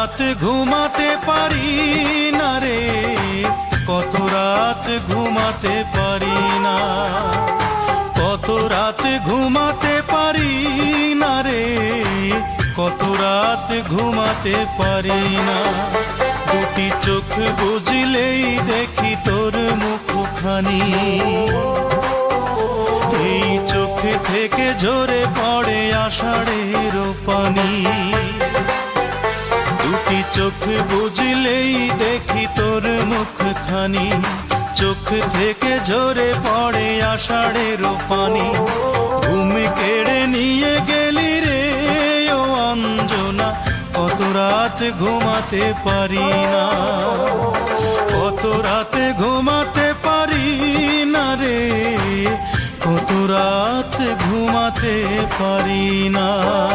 রাত ঘুমাতে পারি না রে, কত রাত ঘুমাতে পারি না, কত রাত ঘুমাতে পারি না রে, কত রাত ঘুমাতে পারি না। দুটি চোখ বুঝলেই দেখি তোর মুখখানি, এই চোখ থেকে ঝরে পড়ে আষাঢ়ের পানি। দুটি চোখ বুঝলেই দেখি তোর মুখখানি, চোখ থেকে ঝরে পড়ে আষাঢ়ের পানি। ঘুম কেড়ে নিয়ে গেলি রে ও অঞ্জনা, কত রাত ঘুমাতে পারি না, কত রাত ঘুমাতে পারি না রে, কত রাত ঘুমাতে পারি না।